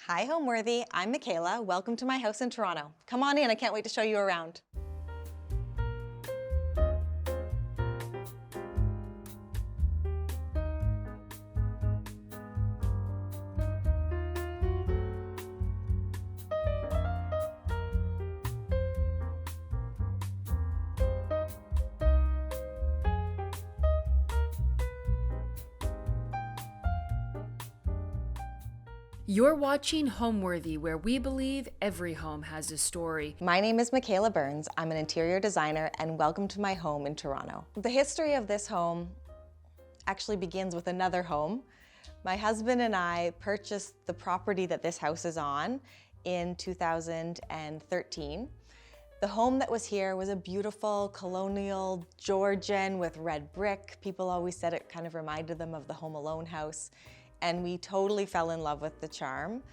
Hi, Homeworthy. I'm Michaela. Welcome to my house in Toronto. Come on in. I can't wait to show you around. You're watching Homeworthy, where we believe every home has a story. My name is Michaela Burns. I'm an interior designer, and welcome to my home in Toronto. The history of this home actually begins with another home. My husband and I purchased the property that this house is on in 2013. The home that was here was a beautiful colonial Georgian with red brick. People always said it kind of reminded them of the Home Alone house. And we totally fell in love with the charm.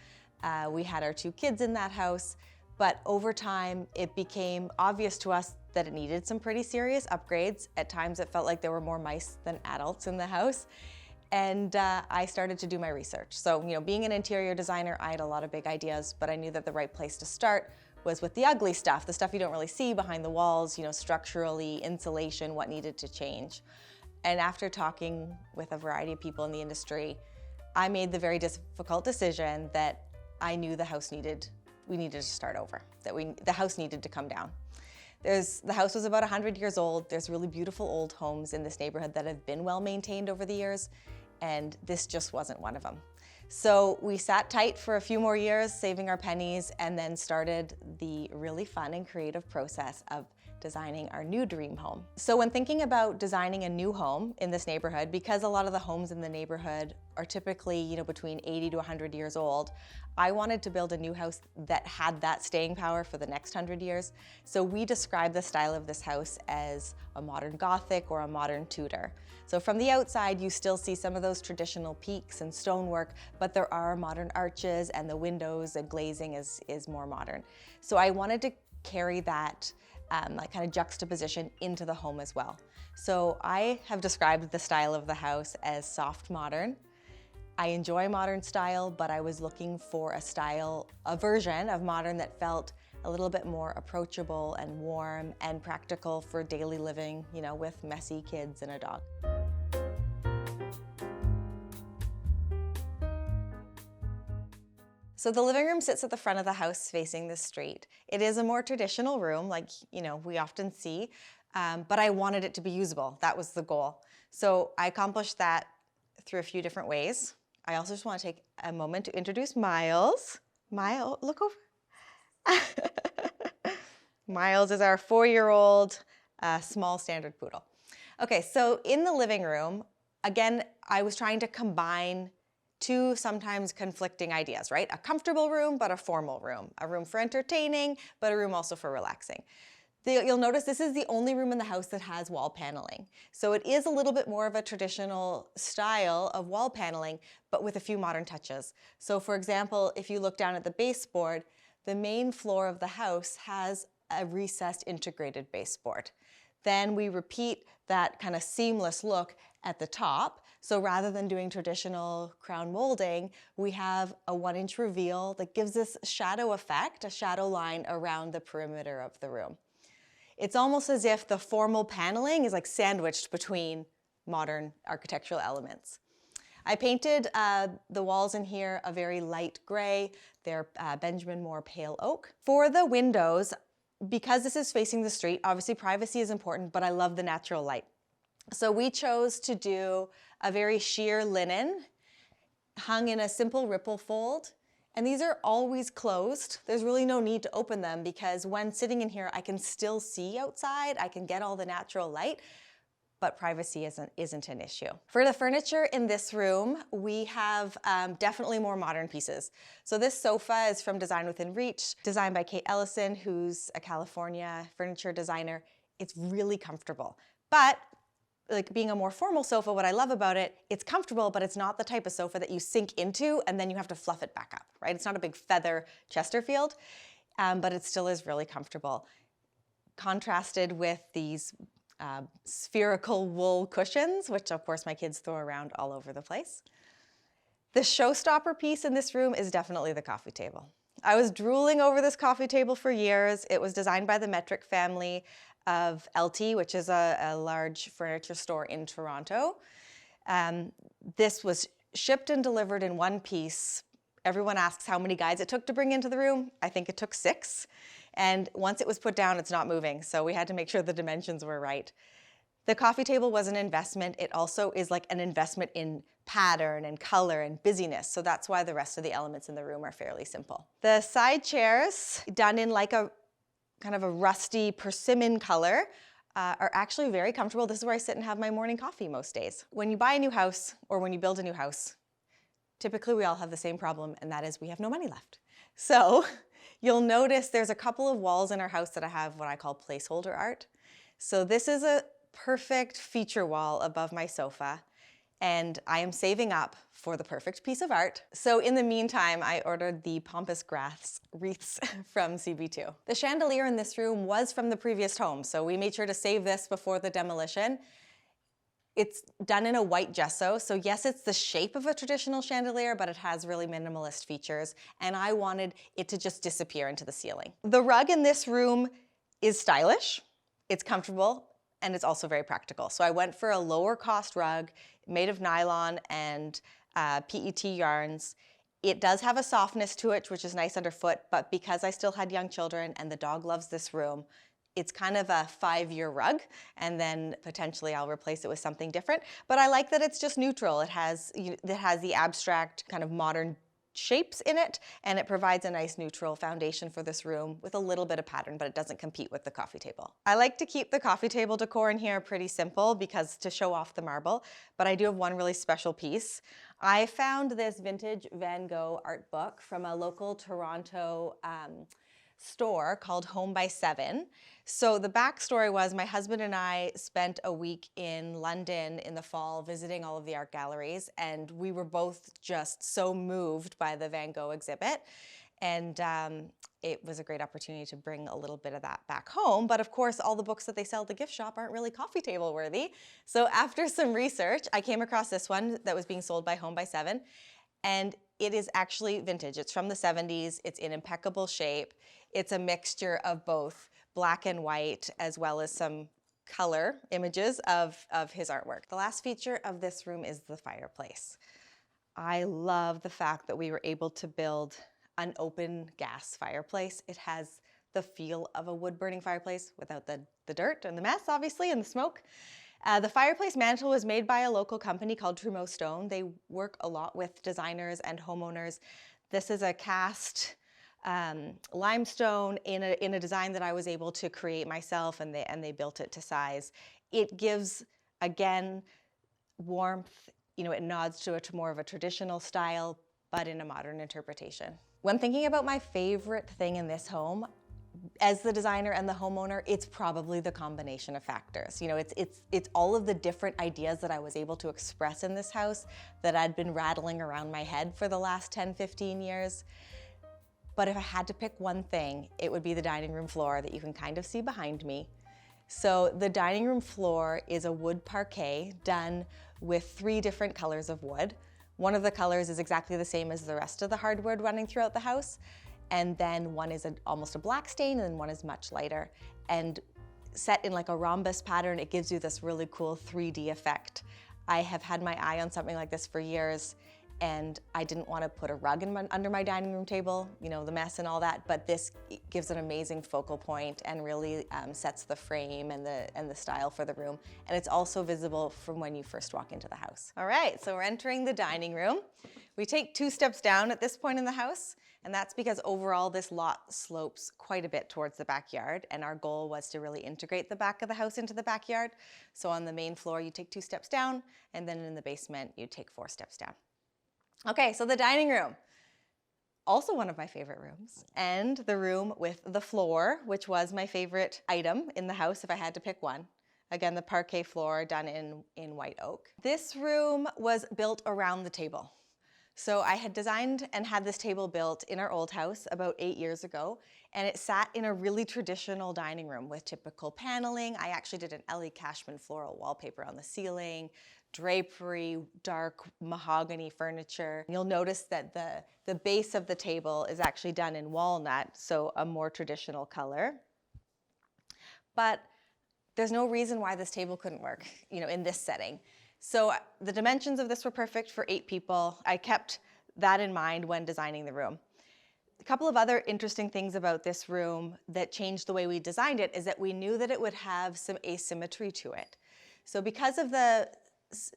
We had our 2 kids in that house, but over time it became obvious to us that it needed some pretty serious upgrades. At times it felt like there were more mice than adults in the house. And I started to do my research. So, being an interior designer, I had a lot of big ideas, but I knew that the right place to start was with the ugly stuff, the stuff you don't really see behind the walls, structurally, insulation, what needed to change. And after talking with a variety of people in the industry, I made the very difficult decision that I knew we needed to start over, that the house needed to come down. The house was about 100 years old. There's really beautiful old homes in this neighborhood that have been well maintained over the years, and this just wasn't one of them. So we sat tight for a few more years, saving our pennies, and then started the really fun and creative process of designing our new dream home. So when thinking about designing a new home in this neighborhood, because a lot of the homes in the neighborhood are typically, between 80 to 100 years old, I wanted to build a new house that had that staying power for the next 100 years. So we describe the style of this house as a modern Gothic or a modern Tudor. So from the outside, you still see some of those traditional peaks and stonework, but there are modern arches, and the windows and glazing is more modern. So I wanted to carry that kind of juxtaposition into the home as well. So I have described the style of the house as soft modern. I enjoy modern style, but I was looking for a version of modern that felt a little bit more approachable and warm and practical for daily living, with messy kids and a dog. So the living room sits at the front of the house facing the street. It is a more traditional room, like we often see, but I wanted it to be usable. That was the goal. So I accomplished that through a few different ways. I also just want to take a moment to introduce Miles. Miles, look over. Miles is our 4-year-old small standard poodle. Okay, so in the living room, again, I was trying to combine 2 sometimes conflicting ideas, right? A comfortable room, but a formal room. A room for entertaining, but a room also for relaxing. You'll notice this is the only room in the house that has wall paneling. So it is a little bit more of a traditional style of wall paneling, but with a few modern touches. So for example, if you look down at the baseboard, the main floor of the house has a recessed integrated baseboard. Then we repeat that kind of seamless look at the top. So rather than doing traditional crown molding, we have a 1-inch reveal that gives this shadow effect, a shadow line around the perimeter of the room. It's almost as if the formal paneling is like sandwiched between modern architectural elements. I painted the walls in here a very light gray. They're Benjamin Moore pale oak. For the windows, because this is facing the street, obviously privacy is important, but I love the natural light. So we chose to do a very sheer linen hung in a simple ripple fold. And these are always closed. There's really no need to open them because when sitting in here, I can still see outside. I can get all the natural light, but privacy isn't an issue. For the furniture in this room, we have definitely more modern pieces. So this sofa is from Design Within Reach, designed by Kate Ellison, who's a California furniture designer. It's really comfortable, but like being a more formal sofa, what I love about it, it's comfortable, but it's not the type of sofa that you sink into and then you have to fluff it back up, right? It's not a big feather Chesterfield, but it still is really comfortable. Contrasted with these spherical wool cushions, which of course my kids throw around all over the place. The showstopper piece in this room is definitely the coffee table. I was drooling over this coffee table for years. It was designed by the Metric family of LT, which is a large furniture store in Toronto. This was shipped and delivered in one piece. Everyone asks how many guides it took to bring into the room. I think it took 6. And once it was put down, it's not moving. So we had to make sure the dimensions were right. The coffee table was an investment. It also is like an investment in pattern and color and busyness. So that's why the rest of the elements in the room are fairly simple. The side chairs, done in like a kind of a rusty persimmon color, are actually very comfortable. This is where I sit and have my morning coffee most days. When you buy a new house or when you build a new house, typically we all have the same problem, and that is we have no money left. So you'll notice there's a couple of walls in our house that I have what I call placeholder art. So this is a perfect feature wall above my sofa, and I am saving up for the perfect piece of art. So in the meantime, I ordered the pampas grass wreaths from CB2. The chandelier in this room was from the previous home, so we made sure to save this before the demolition. It's done in a white gesso, so yes, it's the shape of a traditional chandelier, but it has really minimalist features, and I wanted it to just disappear into the ceiling. The rug in this room is stylish, it's comfortable, and it's also very practical. So I went for a lower cost rug made of nylon and PET yarns. It does have a softness to it, which is nice underfoot, but because I still had young children and the dog loves this room, it's kind of a 5-year rug, and then potentially I'll replace it with something different. But I like that it's just neutral. It has the abstract kind of modern shapes in it, and it provides a nice neutral foundation for this room with a little bit of pattern, but it doesn't compete with the coffee table. I like to keep the coffee table decor in here pretty simple because to show off the marble, but I do have one really special piece. I found this vintage Van Gogh art book from a local Toronto store called Home by 7. So the backstory was my husband and I spent a week in London in the fall visiting all of the art galleries, and we were both just so moved by the Van Gogh exhibit. And it was a great opportunity to bring a little bit of that back home. But of course, all the books that they sell at the gift shop aren't really coffee table worthy. So after some research, I came across this one that was being sold by Home by 7. And it is actually vintage. It's from the 70s. It's in impeccable shape. It's a mixture of both black and white, as well as some color images of his artwork. The last feature of this room is the fireplace. I love the fact that we were able to build an open gas fireplace. It has the feel of a wood-burning fireplace without the dirt and the mess, obviously, and the smoke. The fireplace mantle was made by a local company called Trumeau Stone. They work a lot with designers and homeowners. This is a cast limestone in a design that I was able to create myself, and they built it to size. It gives, again, warmth. You know, it nods to more of a traditional style, but in a modern interpretation. When thinking about my favorite thing in this home, as the designer and the homeowner, it's probably the combination of factors. You know, it's all of the different ideas that I was able to express in this house that I'd been rattling around my head for the last 10, 15 years. But if I had to pick one thing, it would be the dining room floor that you can kind of see behind me. So the dining room floor is a wood parquet done with 3 different colors of wood. One of the colors is exactly the same as the rest of the hardwood running throughout the house. And then one is almost a black stain, and then one is much lighter. And set in like a rhombus pattern, it gives you this really cool 3D effect. I have had my eye on something like this for years, and I didn't want to put a rug under my dining room table, you know, the mess and all that, but this gives an amazing focal point and really sets the frame and the style for the room. And it's also visible from when you first walk into the house. All right, so we're entering the dining room. We take 2 steps down at this point in the house, and that's because overall this lot slopes quite a bit towards the backyard, and our goal was to really integrate the back of the house into the backyard. So on the main floor, you take 2 steps down, and then in the basement, you take 4 steps down. Okay, so the dining room, also one of my favorite rooms, and the room with the floor, which was my favorite item in the house if I had to pick one. Again, the parquet floor done in white oak. This room was built around the table. So I had designed and had this table built in our old house about 8 years ago, and it sat in a really traditional dining room with typical paneling. I actually did an Ellie Cashman floral wallpaper on the ceiling, drapery, dark mahogany furniture. You'll notice that the base of the table is actually done in walnut, so a more traditional color. But there's no reason why this table couldn't work, in this setting. So the dimensions of this were perfect for 8 people. I kept that in mind when designing the room. A couple of other interesting things about this room that changed the way we designed it is that we knew that it would have some asymmetry to it. So because of the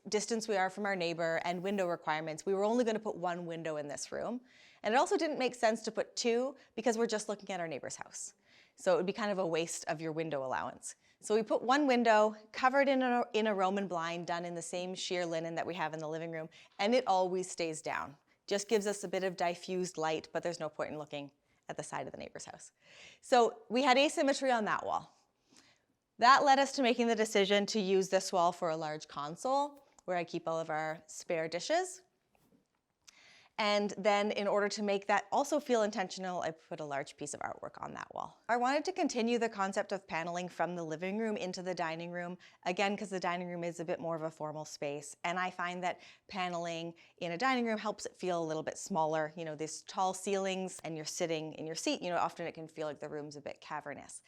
distance we are from our neighbor and window requirements, we were only going to put 1 window in this room. And it also didn't make sense to put 2 because we're just looking at our neighbor's house. So it would be kind of a waste of your window allowance. So we put 1 window covered in a Roman blind done in the same sheer linen that we have in the living room, and it always stays down. Just gives us a bit of diffused light, but there's no point in looking at the side of the neighbor's house. So we had asymmetry on that wall. That led us to making the decision to use this wall for a large console where I keep all of our spare dishes. And then in order to make that also feel intentional, I put a large piece of artwork on that wall. I wanted to continue the concept of paneling from the living room into the dining room, again, because the dining room is a bit more of a formal space. And I find that paneling in a dining room helps it feel a little bit smaller. These tall ceilings and you're sitting in your seat, often it can feel like the room's a bit cavernous.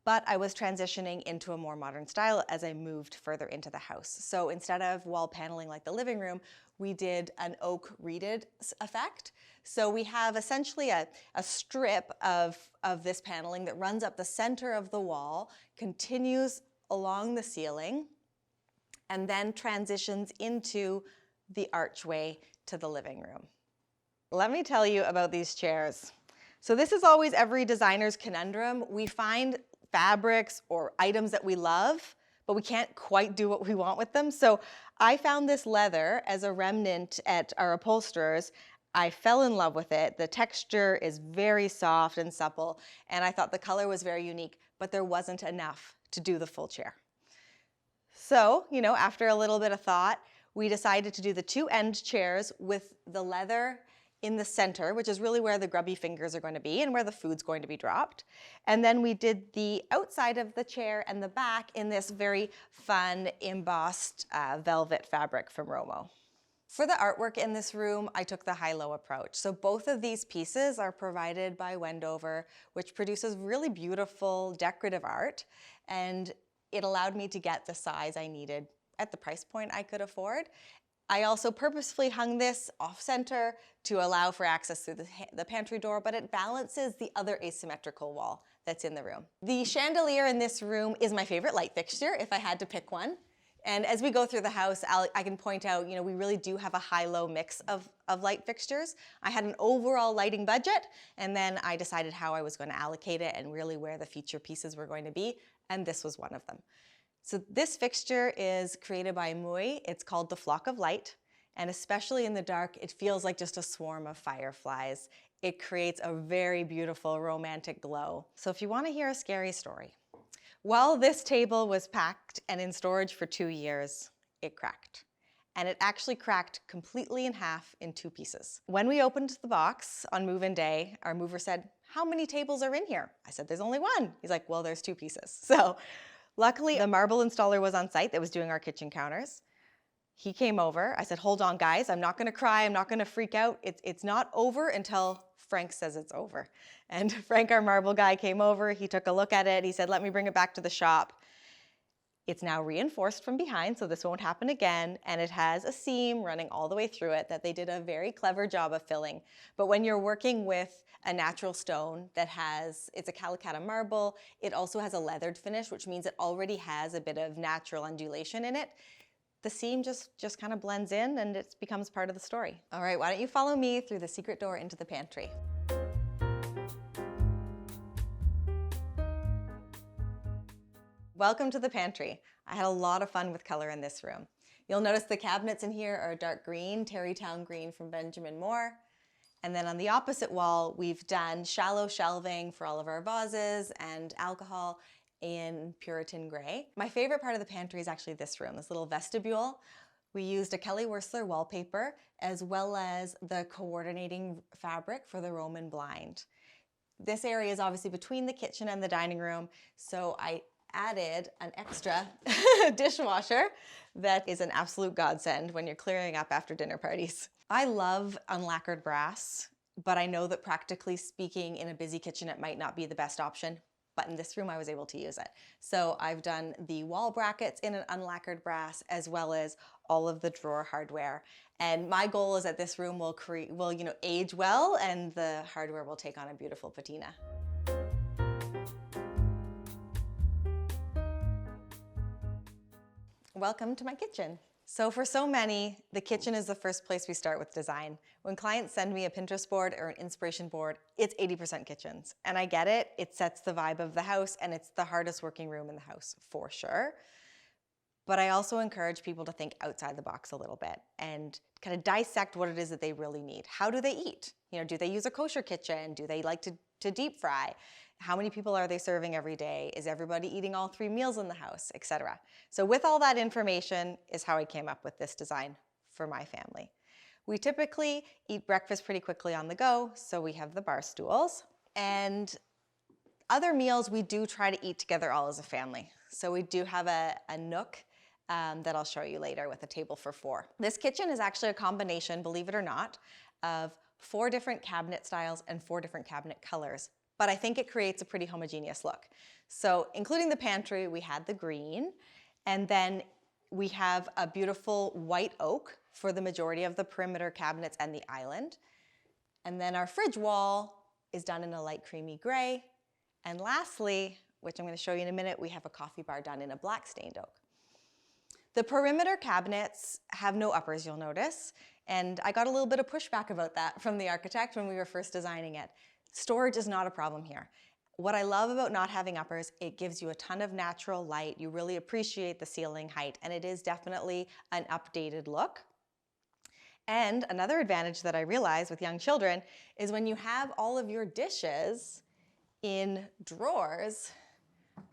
But I was transitioning into a more modern style as I moved further into the house. So instead of wall paneling like the living room, we did an oak reeded effect. So we have essentially a strip of this paneling that runs up the center of the wall, continues along the ceiling, and then transitions into the archway to the living room. Let me tell you about these chairs. So this is always every designer's conundrum. We find fabrics or items that we love, but we can't quite do what we want with them. So I found this leather as a remnant at our upholsterers. I fell in love with it. The texture is very soft and supple, and I thought the color was very unique, but there wasn't enough to do the full chair. So, after a little bit of thought, we decided to do the 2 end chairs with the leather in the center, which is really where the grubby fingers are going to be and where the food's going to be dropped. And then we did the outside of the chair and the back in this very fun embossed velvet fabric from Romo. For the artwork in this room, I took the high-low approach. So both of these pieces are provided by Wendover, which produces really beautiful decorative art. And it allowed me to get the size I needed at the price point I could afford. I also purposefully hung this off-center to allow for access through the pantry door, but it balances the other asymmetrical wall that's in the room. The chandelier in this room is my favorite light fixture, if I had to pick one. And as we go through the house, I can point out, we really do have a high-low mix of light fixtures. I had an overall lighting budget, and then I decided how I was going to allocate it and really where the feature pieces were going to be, and this was one of them. So this fixture is created by Mui. It's called the Flock of Light, and especially in the dark, it feels like just a swarm of fireflies. It creates a very beautiful romantic glow. So if you want to hear a scary story, while this table was packed and in storage for 2 years, it cracked. And it actually cracked completely in half in 2 pieces. When we opened the box on move-in day, our mover said, "How many tables are in here?" I said, "There's only 1." He's like, "Well, there's 2 pieces." So luckily, the marble installer was on site that was doing our kitchen counters. He came over. I said, "Hold on, guys. I'm not going to cry. I'm not going to freak out. It's not over until Frank says it's over." And Frank, our marble guy, came over. He took a look at it. He said, "Let me bring it back to the shop." It's now reinforced from behind, so this won't happen again. And it has a seam running all the way through it that they did a very clever job of filling. But when you're working with a natural stone it's a Calicut marble, it also has a leathered finish, which means it already has a bit of natural undulation in it. The seam just kind of blends in and it becomes part of the story. All right, why don't you follow me through the secret door into the pantry? Welcome to the pantry. I had a lot of fun with color in this room. You'll notice the cabinets in here are dark green, Terrytown green from Benjamin Moore. And then on the opposite wall, we've done shallow shelving for all of our vases and alcohol in Puritan gray. My favorite part of the pantry is actually this room, this little vestibule. We used a Kelly Wearstler wallpaper as well as the coordinating fabric for the Roman blind. This area is obviously between the kitchen and the dining room, so I added an extra dishwasher that is an absolute godsend when you're clearing up after dinner parties. I love unlacquered brass, but I know that practically speaking in a busy kitchen it might not be the best option. But in this room I was able to use it. So I've done the wall brackets in an unlacquered brass as well as all of the drawer hardware. And my goal is that this room will age well and the hardware will take on a beautiful patina. Welcome to my kitchen. So for so many, the kitchen is the first place we start with design. When clients send me a Pinterest board or an inspiration board, it's 80% kitchens. And I get it, it sets the vibe of the house and it's the hardest working room in the house for sure. But I also encourage people to think outside the box a little bit and kind of dissect what it is that they really need. How do they eat? Do they use a kosher kitchen? Do they like to deep fry? How many people are they serving every day? Is everybody eating all 3 meals in the house, etc.? So with all that information is how I came up with this design for my family. We typically eat breakfast pretty quickly on the go, so we have the bar stools. And other meals we do try to eat together all as a family. So we do have a nook that I'll show you later with a table for 4. This kitchen is actually a combination, believe it or not, of 4 different cabinet styles and 4 different cabinet colors. But I think it creates a pretty homogeneous look. So including the pantry, we had the green, and then we have a beautiful white oak for the majority of the perimeter cabinets and the island. And then our fridge wall is done in a light creamy gray. And lastly, which I'm going to show you in a minute, we have a coffee bar done in a black stained oak. The perimeter cabinets have no uppers, you'll notice, and I got a little bit of pushback about that from the architect when we were first designing it. Storage is not a problem here. What I love about not having uppers, it gives you a ton of natural light, you really appreciate the ceiling height, and it is definitely an updated look. And another advantage that I realize with young children is when you have all of your dishes in drawers,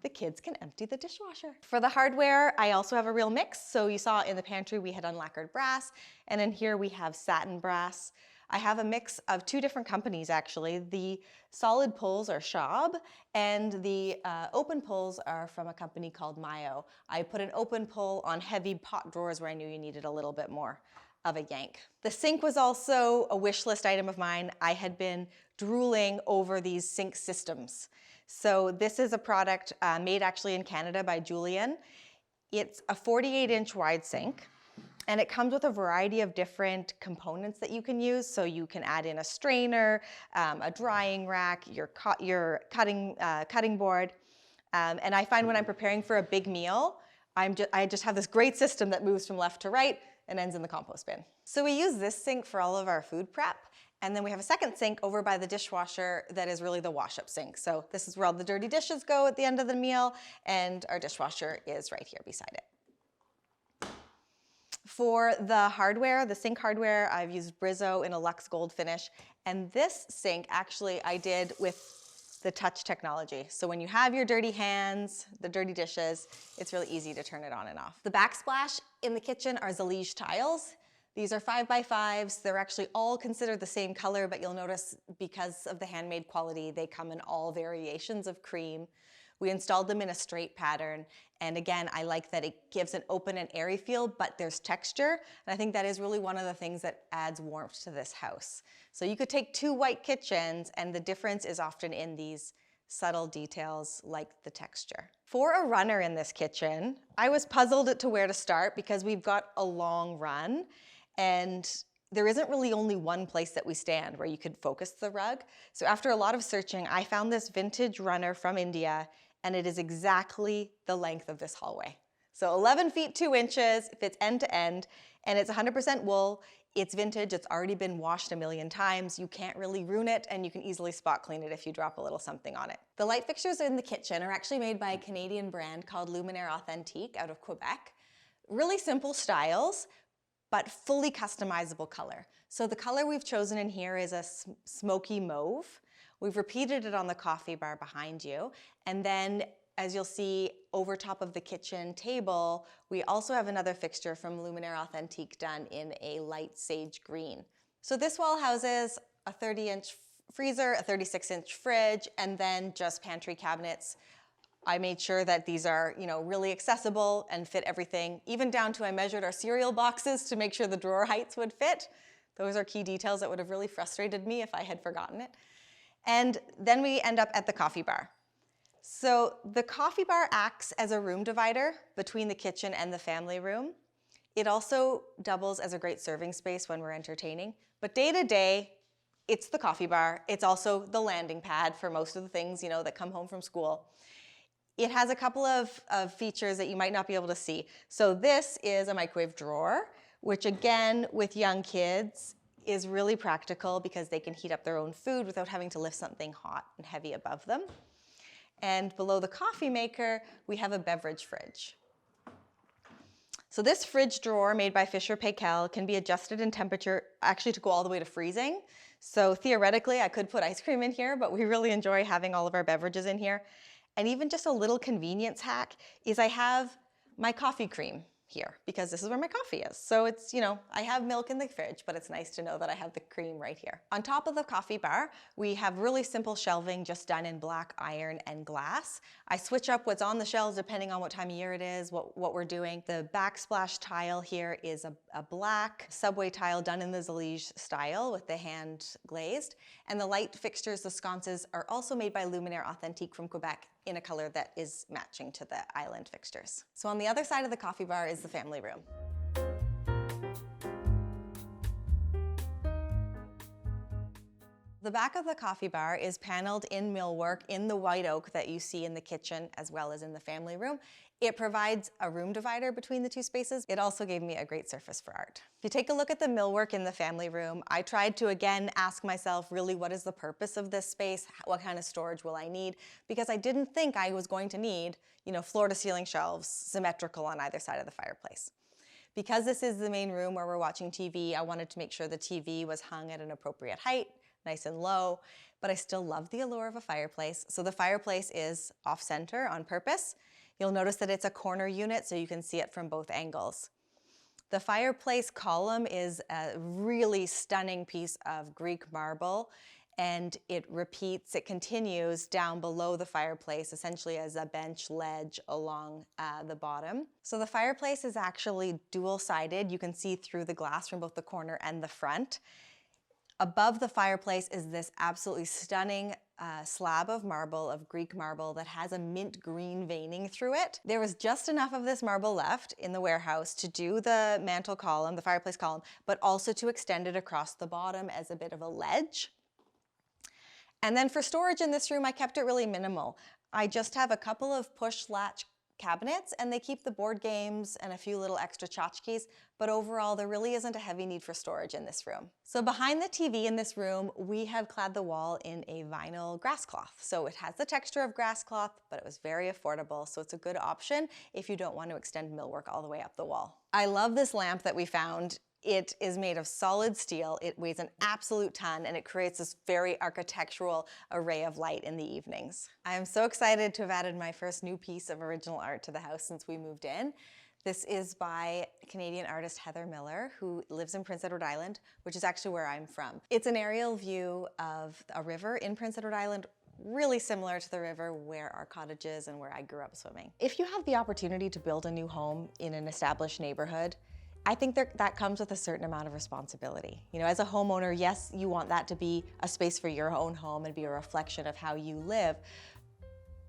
the kids can empty the dishwasher. For the hardware, I also have a real mix. So you saw in the pantry we had unlacquered brass, and in here we have satin brass. I have a mix of 2 different companies actually. The solid pulls are Schaub, and the open pulls are from a company called Mayo. I put an open pull on heavy pot drawers where I knew you needed a little bit more of a yank. The sink was also a wish list item of mine. I had been drooling over these sink systems. So this is a product made actually in Canada by Julian. It's a 48-inch wide sink, and it comes with a variety of different components that you can use. So you can add in a strainer, a drying rack, your cutting board. And I find when I'm preparing for a big meal, I just have this great system that moves from left to right and ends in the compost bin. So we use this sink for all of our food prep. And then we have a second sink over by the dishwasher that is really the wash-up sink. So this is where all the dirty dishes go at the end of the meal, and our dishwasher is right here beside it. For the hardware, the sink hardware, I've used Brizzo in a luxe gold finish. And this sink actually I did with the touch technology. So when you have your dirty hands, the dirty dishes, it's really easy to turn it on and off. The backsplash in the kitchen are Zalige tiles. These are 5x5s. They're actually all considered the same color, but you'll notice because of the handmade quality, they come in all variations of cream. We installed them in a straight pattern. And again, I like that it gives an open and airy feel, but there's texture. And I think that is really one of the things that adds warmth to this house. So you could take 2 white kitchens, and the difference is often in these subtle details like the texture. For a runner in this kitchen, I was puzzled to where to start because we've got a long run. And there isn't really only one place that we stand where you could focus the rug. So after a lot of searching, I found this vintage runner from India, and it is exactly the length of this hallway. So 11 feet 2 inches, fits end to end, and it's 100% wool. It's vintage, it's already been washed a million times. You can't really ruin it, and you can easily spot clean it if you drop a little something on it. The light fixtures in the kitchen are actually made by a Canadian brand called Luminaire Authentique out of Quebec. Really simple styles, but fully customizable color. So the color we've chosen in here is a smoky mauve. We've repeated it on the coffee bar behind you. And then, as you'll see over top of the kitchen table, we also have another fixture from Luminaire Authentique done in a light sage green. So this wall houses a 30-inch freezer, a 36-inch fridge, and then just pantry cabinets I made sure that these are, really accessible and fit everything, even down to I measured our cereal boxes to make sure the drawer heights would fit. Those are key details that would have really frustrated me if I had forgotten it. And then we end up at the coffee bar. So the coffee bar acts as a room divider between the kitchen and the family room. It also doubles as a great serving space when we're entertaining. But day to day, it's the coffee bar. It's also the landing pad for most of the things, that come home from school. It has a couple of features that you might not be able to see. So this is a microwave drawer, which again, with young kids, is really practical because they can heat up their own food without having to lift something hot and heavy above them. And below the coffee maker, we have a beverage fridge. So this fridge drawer made by Fisher Paykel can be adjusted in temperature, actually to go all the way to freezing. So theoretically, I could put ice cream in here, but we really enjoy having all of our beverages in here. And even just a little convenience hack is I have my coffee cream here because this is where my coffee is. So it's, I have milk in the fridge, but it's nice to know that I have the cream right here. On top of the coffee bar, we have really simple shelving just done in black iron and glass. I switch up what's on the shelves depending on what time of year it is, what we're doing. The backsplash tile here is a black subway tile done in the Zalige style with the hand glazed. And the light fixtures, the sconces, are also made by Luminaire Authentique from Quebec in a color that is matching to the island fixtures. So on the other side of the coffee bar is the family room. The back of the coffee bar is paneled in millwork in the white oak that you see in the kitchen as well as in the family room. It provides a room divider between the two spaces. It also gave me a great surface for art. If you take a look at the millwork in the family room, I tried to again ask myself really what is the purpose of this space? What kind of storage will I need? Because I didn't think I was going to need, floor to ceiling shelves symmetrical on either side of the fireplace. Because this is the main room where we're watching TV, I wanted to make sure the TV was hung at an appropriate height, nice and low, but I still love the allure of a fireplace. So the fireplace is off center on purpose. You'll notice that it's a corner unit so you can see it from both angles. The fireplace column is a really stunning piece of Greek marble, and it continues down below the fireplace, essentially as a bench ledge along the bottom. So the fireplace is actually dual-sided. You can see through the glass from both the corner and the front. Above the fireplace is this absolutely stunning slab of marble, of Greek marble, that has a mint green veining through it. There was just enough of this marble left in the warehouse to do the mantle column, the fireplace column, but also to extend it across the bottom as a bit of a ledge. And then for storage in this room, I kept it really minimal. I just have a couple of push latch cabinets, and they keep the board games and a few little extra tchotchkes, but overall there really isn't a heavy need for storage in this room. So behind the TV in this room, we have clad the wall in a vinyl grass cloth. So it has the texture of grass cloth, but it was very affordable, so it's a good option if you don't want to extend millwork all the way up the wall. I love this lamp that we found. It is made of solid steel, it weighs an absolute ton, and it creates this very architectural array of light in the evenings. I am so excited to have added my first new piece of original art to the house since we moved in. This is by Canadian artist Heather Miller, who lives in Prince Edward Island, which is actually where I'm from. It's an aerial view of a river in Prince Edward Island, really similar to the river where our cottage is and where I grew up swimming. If you have the opportunity to build a new home in an established neighborhood, I think that comes with a certain amount of responsibility. As a homeowner, yes, you want that to be a space for your own home and be a reflection of how you live.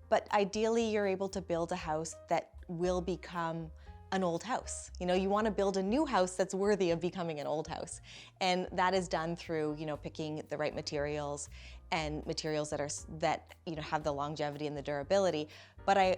But ideally, you're able to build a house that will become an old house. You want to build a new house that's worthy of becoming an old house. And that is done through, picking the right materials and materials that have the longevity and the durability. But I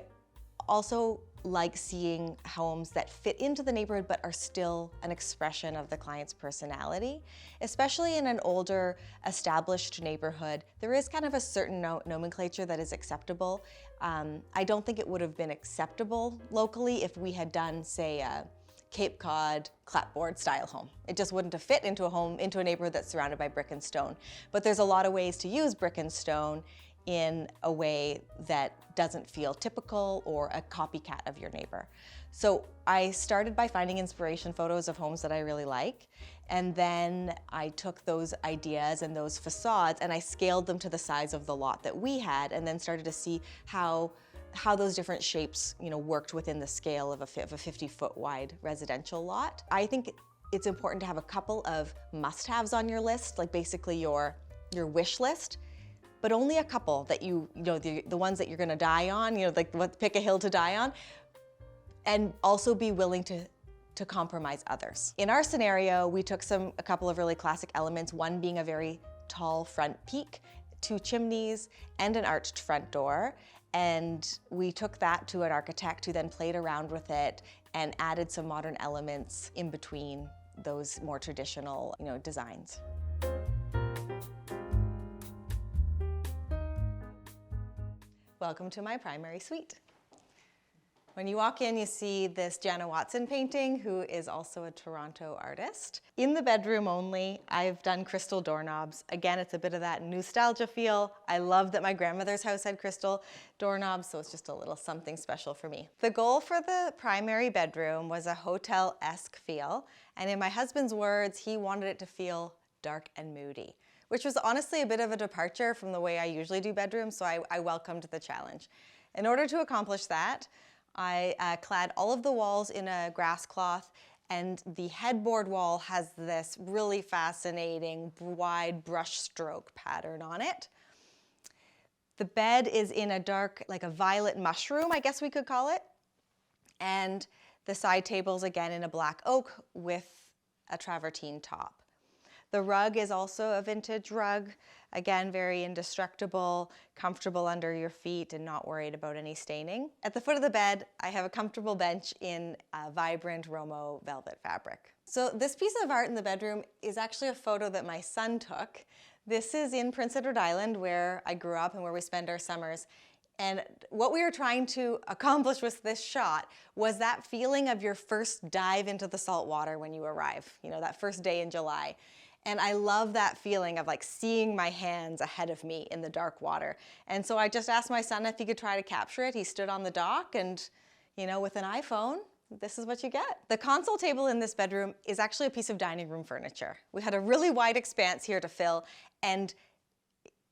also like seeing homes that fit into the neighborhood but are still an expression of the client's personality. Especially in an older, established neighborhood, there is kind of a certain nomenclature that is acceptable. I don't think it would have been acceptable locally if we had done, say, a Cape Cod clapboard style home. It just wouldn't have fit into a neighborhood that's surrounded by brick and stone. But there's a lot of ways to use brick and stone in a way that doesn't feel typical or a copycat of your neighbor. So I started by finding inspiration photos of homes that I really like, and then I took those ideas and those facades and I scaled them to the size of the lot that we had, and then started to see how how those different shapes, worked within the scale of a 50-foot wide residential lot. I think it's important to have a couple of must-haves on your list, like basically your wish list, but only a couple that the ones that you're gonna die on, pick a hill to die on, and also be willing to compromise others. In our scenario, we took a couple of really classic elements, one being a very tall front peak, 2 chimneys, and an arched front door. And we took that to an architect who then played around with it and added some modern elements in between those more traditional, designs. Welcome to my primary suite. When you walk in, you see this Jana Watson painting, who is also a Toronto artist. In the bedroom only, I've done crystal doorknobs. Again, it's a bit of that nostalgia feel. I love that my grandmother's house had crystal doorknobs, so it's just a little something special for me. The goal for the primary bedroom was a hotel-esque feel, and in my husband's words, he wanted it to feel dark and moody, which was honestly a bit of a departure from the way I usually do bedrooms, so I welcomed the challenge. In order to accomplish that, I clad all of the walls in a grass cloth, and the headboard wall has this really fascinating wide brush stroke pattern on it. The bed is in a dark, like a violet mushroom, I guess we could call it. And the side table's again in a black oak with a travertine top. The rug is also a vintage rug. Again, very indestructible, comfortable under your feet and not worried about any staining. At the foot of the bed, I have a comfortable bench in a vibrant Romo velvet fabric. So this piece of art in the bedroom is actually a photo that my son took. This is in Prince Edward Island, where I grew up and where we spend our summers. And what we were trying to accomplish with this shot was that feeling of your first dive into the salt water when you arrive, that first day in July. And I love that feeling of like seeing my hands ahead of me in the dark water. And so I just asked my son if he could try to capture it. He stood on the dock and, with an iPhone, this is what you get. The console table in this bedroom is actually a piece of dining room furniture. We had a really wide expanse here to fill, and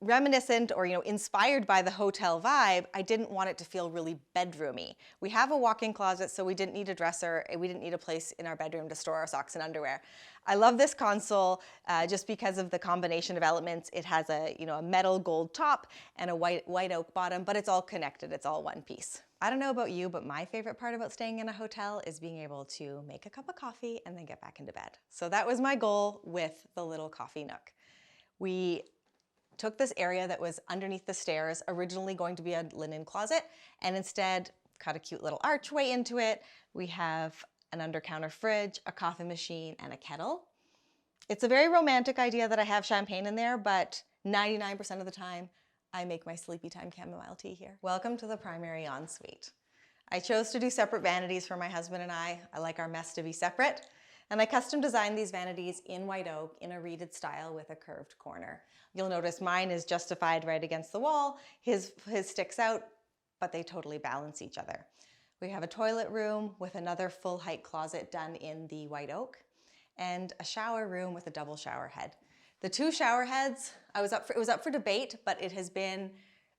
reminiscent or inspired by the hotel vibe, I didn't want it to feel really bedroomy. We have a walk-in closet, so we didn't need a dresser, and we didn't need a place in our bedroom to store our socks and underwear. I love this console just because of the combination of elements. It has a metal gold top and a white oak bottom, but it's all connected. It's all one piece. I don't know about you, but my favorite part about staying in a hotel is being able to make a cup of coffee and then get back into bed. So that was my goal with the little coffee nook. We took this area that was underneath the stairs, originally going to be a linen closet, and instead cut a cute little archway into it. We have an under-counter fridge, a coffee machine, and a kettle. It's a very romantic idea that I have champagne in there, but 99% of the time, I make my sleepy time chamomile tea here. Welcome to the primary ensuite. I chose to do separate vanities for my husband and I. I like our mess to be separate. And I custom designed these vanities in white oak in a reeded style with a curved corner. You'll notice mine is justified right against the wall. His sticks out, but they totally balance each other. We have a toilet room with another full height closet done in the white oak, and a shower room with a double shower head. The 2 shower heads, it was up for debate, but it has been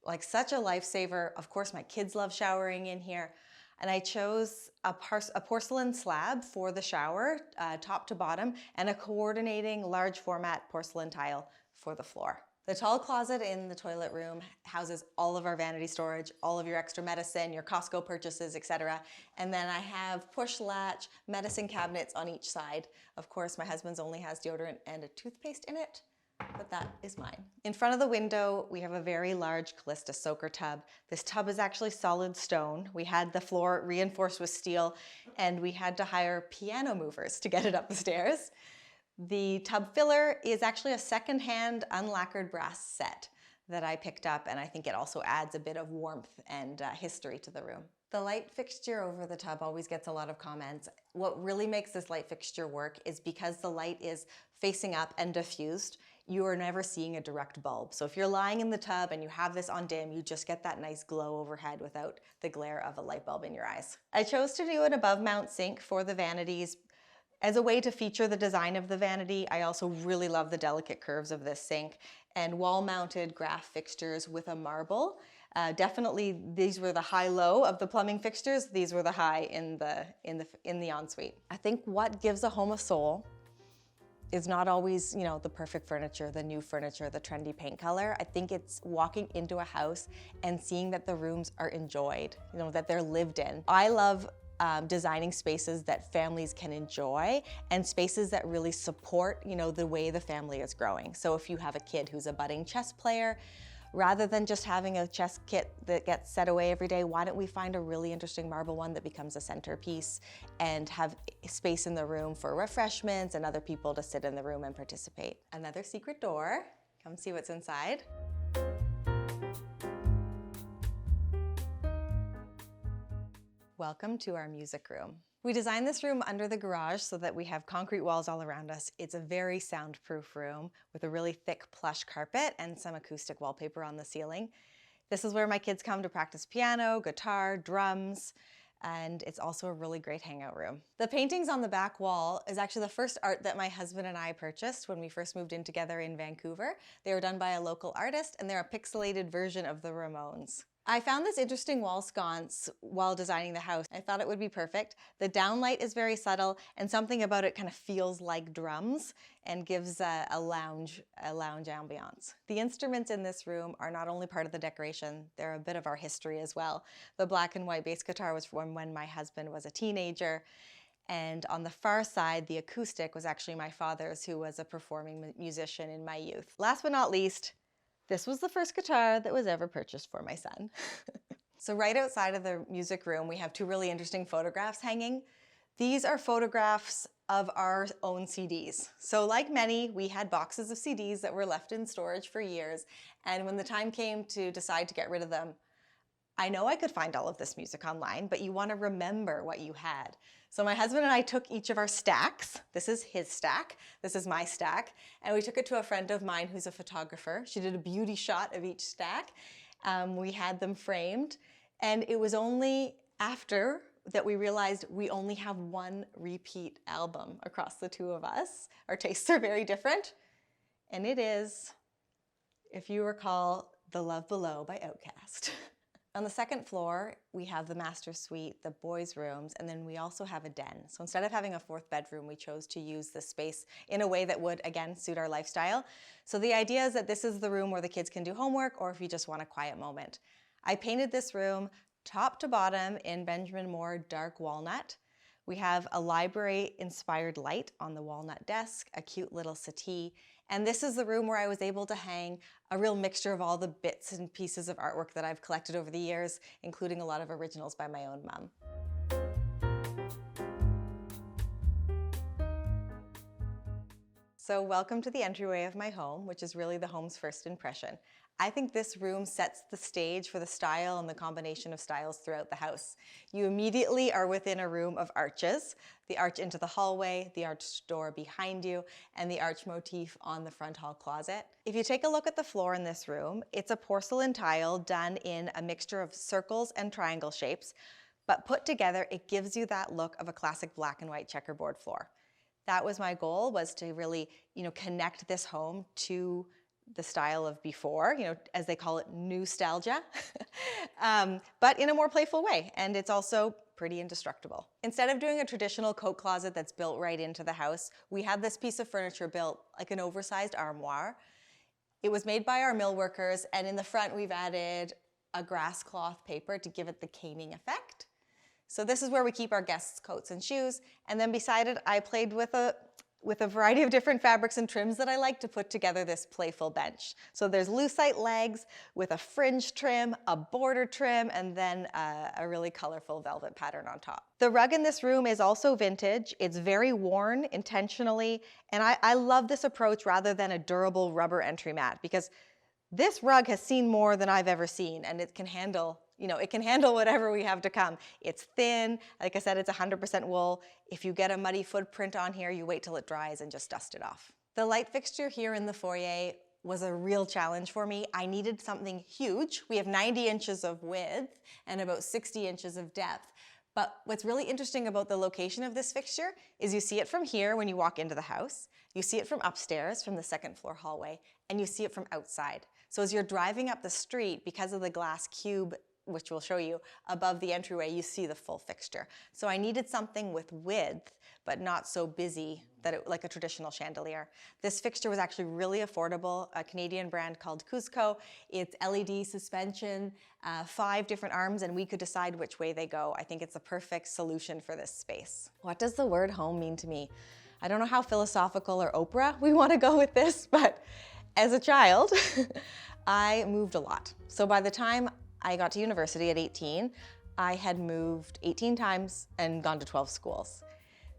like such a lifesaver. Of course, my kids love showering in here. And I chose a porcelain slab for the shower, top to bottom, and a coordinating large format porcelain tile for the floor. The tall closet in the toilet room houses all of our vanity storage, all of your extra medicine, your Costco purchases, etc. And then I have push latch medicine cabinets on each side. Of course, my husband's only has deodorant and a toothpaste in it, but that is mine. In front of the window, we have a very large Callista soaker tub. This tub is actually solid stone. We had the floor reinforced with steel, and we had to hire piano movers to get it up the stairs. The tub filler is actually a second-hand unlacquered brass set that I picked up, and I think it also adds a bit of warmth and history to the room. The light fixture over the tub always gets a lot of comments. What really makes this light fixture work is because the light is facing up and diffused, you are never seeing a direct bulb. So if you're lying in the tub and you have this on dim, you just get that nice glow overhead without the glare of a light bulb in your eyes. I chose to do an above mount sink for the vanities as a way to feature the design of the vanity. I also really love the delicate curves of this sink, and wall-mounted graph fixtures with a marble Definitely, these were the high-low of the plumbing fixtures. These were the high in the ensuite. I think what gives a home a soul is not always, the perfect furniture, the new furniture, the trendy paint color. I think it's walking into a house and seeing that the rooms are enjoyed, that they're lived in. I love designing spaces that families can enjoy and spaces that really support, the way the family is growing. So if you have a kid who's a budding chess player, rather than just having a chess kit that gets set away every day, why don't we find a really interesting marble one that becomes a centerpiece and have space in the room for refreshments and other people to sit in the room and participate. Another secret door. Come see what's inside. Welcome to our music room. We designed this room under the garage so that we have concrete walls all around us. It's a very soundproof room with a really thick plush carpet and some acoustic wallpaper on the ceiling. This is where my kids come to practice piano, guitar, drums, and it's also a really great hangout room. The paintings on the back wall is actually the first art that my husband and I purchased when we first moved in together in Vancouver. They were done by a local artist, and they're a pixelated version of the Ramones. I found this interesting wall sconce while designing the house. I thought it would be perfect. The downlight is very subtle, and something about it kind of feels like drums and gives a lounge ambiance. The instruments in this room are not only part of the decoration, they're a bit of our history as well. The black and white bass guitar was from when my husband was a teenager. And on the far side, the acoustic was actually my father's, who was a performing musician in my youth. Last but not least, this was the first guitar that was ever purchased for my son. So right outside of the music room, we have two really interesting photographs hanging. These are photographs of our own CDs. So like many, we had boxes of CDs that were left in storage for years. And when the time came to decide to get rid of them, I know I could find all of this music online, but you want to remember what you had. So my husband and I took each of our stacks. This is his stack, this is my stack, and we took it to a friend of mine who's a photographer. She did a beauty shot of each stack. We had them framed, and it was only after that we realized we only have one repeat album across the two of us. Our tastes are very different, and it is, if you recall, The Love Below by Outkast. On the second floor, we have the master suite, the boys' rooms, and then we also have a den. So instead of having a fourth bedroom, we chose to use this space in a way that would, again, suit our lifestyle. So the idea is that this is the room where the kids can do homework, or if you just want a quiet moment. I painted this room top to bottom in Benjamin Moore dark walnut. We have a library-inspired light on the walnut desk, a cute little settee, and this is the room where I was able to hang a real mixture of all the bits and pieces of artwork that I've collected over the years, including a lot of originals by my own mom. So welcome to the entryway of my home, which is really the home's first impression. I think this room sets the stage for the style and the combination of styles throughout the house. You immediately are within a room of arches, the arch into the hallway, the arched door behind you, and the arch motif on the front hall closet. If you take a look at the floor in this room, it's a porcelain tile done in a mixture of circles and triangle shapes, but put together, it gives you that look of a classic black and white checkerboard floor. That was my goal, was to really, connect this home to the style of before, as they call it, nostalgia, but in a more playful way. And it's also pretty indestructible. Instead of doing a traditional coat closet that's built right into the house, we had this piece of furniture built like an oversized armoire. It was made by our mill workers, and in the front we've added a grass cloth paper to give it the caning effect. So this is where we keep our guests' coats and shoes, and then beside it I played with a variety of different fabrics and trims that I like to put together this playful bench. So there's lucite legs with a fringe trim, a border trim, and then a really colorful velvet pattern on top. The rug in this room is also vintage. It's very worn intentionally, and I love this approach rather than a durable rubber entry mat, because this rug has seen more than I've ever seen, and it can handle whatever we have to come. It's thin, like I said, it's 100% wool. If you get a muddy footprint on here, you wait till it dries and just dust it off. The light fixture here in the foyer was a real challenge for me. I needed something huge. We have 90 inches of width and about 60 inches of depth. But what's really interesting about the location of this fixture is you see it from here when you walk into the house, you see it from upstairs, from the second floor hallway, and you see it from outside. So as you're driving up the street, because of the glass cube, which we'll show you, above the entryway, you see the full fixture. So I needed something with width, but not so busy that it, like a traditional chandelier. This fixture was actually really affordable, a Canadian brand called Cusco. It's LED suspension, 5 different arms, and we could decide which way they go. I think it's a perfect solution for this space. What does the word home mean to me? I don't know how philosophical or Oprah we want to go with this, but as a child, I moved a lot. So by the time I got to university at 18, I had moved 18 times and gone to 12 schools.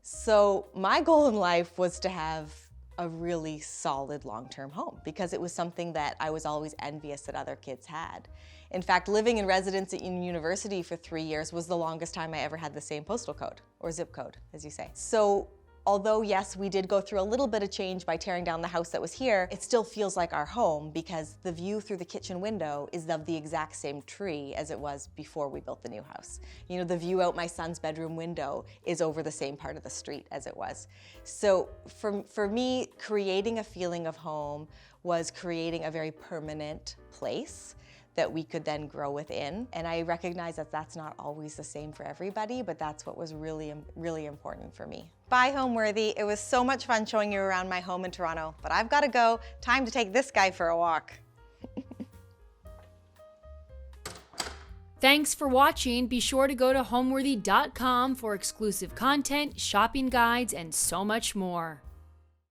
So my goal in life was to have a really solid long-term home because it was something that I was always envious that other kids had. In fact, living in residence in university for 3 years was the longest time I ever had the same postal code, or zip code, as you say. So although, yes, we did go through a little bit of change by tearing down the house that was here, it still feels like our home because the view through the kitchen window is of the exact same tree as it was before we built the new house. You know, the view out my son's bedroom window is over the same part of the street as it was. So for me, creating a feeling of home was creating a very permanent place that we could then grow within. And I recognize that that's not always the same for everybody, but that's what was really, really important for me. Bye, Homeworthy. It was so much fun showing you around my home in Toronto, but I've got to go. Time to take this guy for a walk. Thanks for watching. Be sure to go to homeworthy.com for exclusive content, shopping guides, and so much more.